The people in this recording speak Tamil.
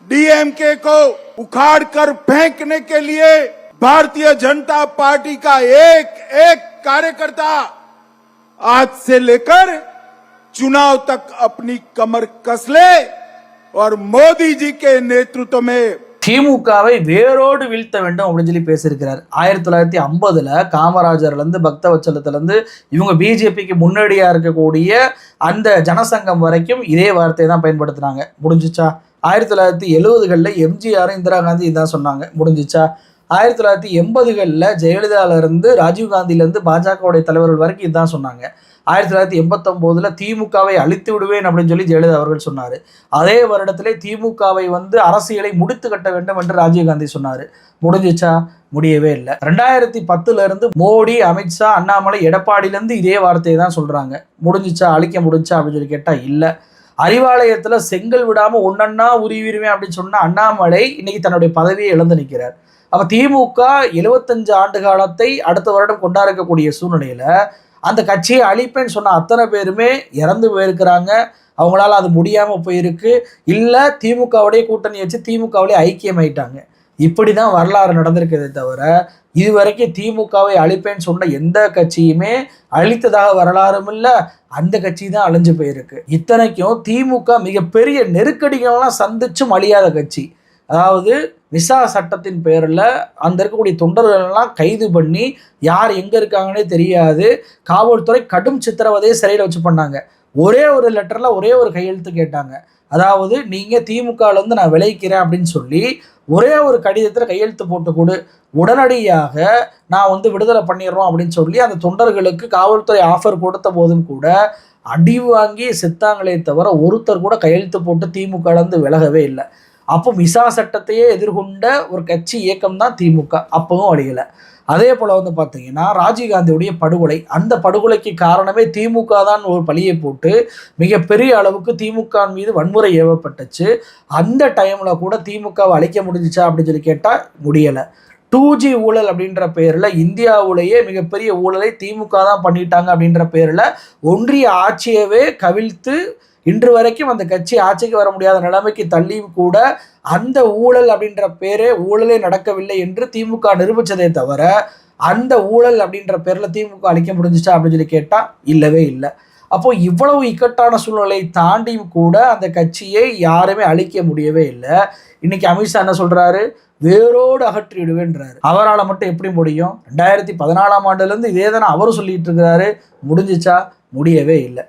डीएमके को उखाड़ कर फेंकने के लिए भारतीय जनता पार्टी का एक एक कार्यकर्ता आज से लेकर चुनाव तक अपनी कमर कस ले और मोदी जी के नेतृत्व में திமுகவை வேரோடு வீழ்த்த வேண்டும் அப்படின்னு சொல்லி பேசியிருக்கிறார். 1950 காமராஜர்ல இருந்து பக்தவச்சலத்துல இருந்து இவங்க பிஜேபிக்கு முன்னோடியா இருக்கக்கூடிய அந்த ஜனசங்கம் வரைக்கும் இதே வார்த்தையை தான் பயன்படுத்தினாங்க. முடிஞ்சிச்சா? 1970களில் எம்ஜிஆர் இந்திரா காந்தி இதான் சொன்னாங்க. முடிஞ்சிச்சா? 1980களில் ஜெயலலிதால இருந்து ராஜீவ்காந்தில இருந்து பாஜகவுடைய தலைவர்கள் வரைக்கும் இதுதான் சொன்னாங்க. 1989 திமுகவை அழித்து விடுவேன் அப்படின்னு சொல்லி ஜெயலலிதா அவர்கள் சொன்னார். அதே வருடத்திலே திமுகவை அரசியலை முடித்து கட்ட வேண்டும் என்று ராஜீவ்காந்தி சொன்னார். முடிஞ்சிச்சா? முடியவே இல்லை. 2010 இருந்து மோடி, அமித்ஷா, அண்ணாமலை, எடப்பாடியிலேருந்து இதே வார்த்தையை தான் சொல்றாங்க. முடிஞ்சிச்சா? அழிக்க முடிஞ்சா அப்படின்னு சொல்லி கேட்டா இல்லை. அறிவாலயத்துல செங்கல் விடாம ஒன்னொன்னா உருவிடுவேன் அப்படின்னு சொன்னா அண்ணாமலை இன்னைக்கு தன்னுடைய பதவியை இழந்து நிற்கிறார். அப்ப திமுக 75 ஆண்டு காலத்தை அடுத்த வருடம் கொண்டாடக்கூடிய சூழ்நிலையில அந்த கட்சியை அழிப்பேன்னு சொன்ன அத்தனை பேருமே இறந்து போயிருக்கிறாங்க. அவங்களால அது முடியாம போயிருக்கு. இல்லை திமுகவுடைய கூட்டணி வச்சு திமுகவுடைய ஐக்கியமாயிட்டாங்க. இப்படிதான் வரலாறு நடந்திருக்கிறதே தவிர இதுவரைக்கும் திமுகவை அழிப்பேன்னு சொன்ன எந்த கட்சியுமே அழித்ததாக வரலாறும் இல்லை. அந்த கட்சி தான் அழிஞ்சு போயிருக்கு. இத்தனைக்கும் திமுக மிகப்பெரிய நெருக்கடிகள்லாம் சந்திச்சும் அழியாத கட்சி. அதாவது விசா சட்டத்தின் பேரில் அந்த இருக்கக்கூடிய தொண்டர்களெல்லாம் கைது பண்ணி யார் எங்கே இருக்காங்கன்னே தெரியாது. காவல்துறை கடும் சித்திரவதையை சிறையில் வச்சு பண்ணாங்க. ஒரே ஒரு லெட்டரில் ஒரே ஒரு கையெழுத்து கேட்டாங்க. அதாவது நீங்கள் திமுகலேருந்து நான் விளைவிக்கிறேன் அப்படின்னு சொல்லி ஒரே ஒரு கடிதத்தில் கையெழுத்து போட்டு கொடு, உடனடியாக நான் விடுதலை பண்ணிடுறோம் அப்படின்னு சொல்லி அந்த தொண்டர்களுக்கு காவல்துறை ஆஃபர் கொடுத்த போதும் கூட அடி வாங்கி செத்தாங்களே தவிர ஒருத்தர் கூட கையெழுத்து போட்டு திமுகலேருந்து விலகவே இல்லை. அப்போ விசா சட்டத்தையே எதிர்கொண்ட ஒரு கட்சி இயக்கம் தான் திமுக. அப்பவும் அழியலை. அதே போல் பார்த்தீங்கன்னா ராஜீவ்காந்தியுடைய படுகொலை, அந்த படுகொலைக்கு காரணமே திமுக தான் ஒரு பழியை போட்டு மிகப்பெரிய அளவுக்கு திமுக மீது வன்முறை ஏவப்பட்டுச்சு. அந்த டைமில் கூட திமுகவை அழிக்க முடிஞ்சிச்சா அப்படின்னு சொல்லி கேட்டால் முடியலை. 2G ஊழல் அப்படின்ற பேரில் இந்தியாவிலேயே மிகப்பெரிய ஊழலை திமுக தான் பண்ணிட்டாங்க அப்படின்ற பேரில் ஒன்றிய ஆட்சியவே கவிழ்த்து இன்று வரைக்கும் அந்த கட்சி ஆட்சிக்கு வர முடியாத நிலைமைக்கு தள்ளி கூட அந்த ஊழல் அப்படின்ற பேரே ஊழலே நடக்கவில்லை என்று திமுக நிரூபித்ததே தவிர அந்த ஊழல் அப்படின்ற பேரில் திமுக அழிக்க முடிஞ்சிச்சா அப்படின்னு சொல்லி கேட்டால் இல்லவே இல்லை. அப்போது இவ்வளவு இக்கட்டான சூழ்நிலை தாண்டி கூட அந்த கட்சியை யாருமே அழிக்க முடியவே இல்லை. இன்னைக்கு அமித்ஷா என்ன சொல்றாரு? வேரோடு அகற்றிடுவேன்றாரு. அவரால் மட்டும் எப்படி முடியும்? 2014 ஆண்டுலேருந்து இதே தானே அவரும் சொல்லிட்டு இருக்கிறாரு. முடிஞ்சிச்சா? முடியவே இல்லை.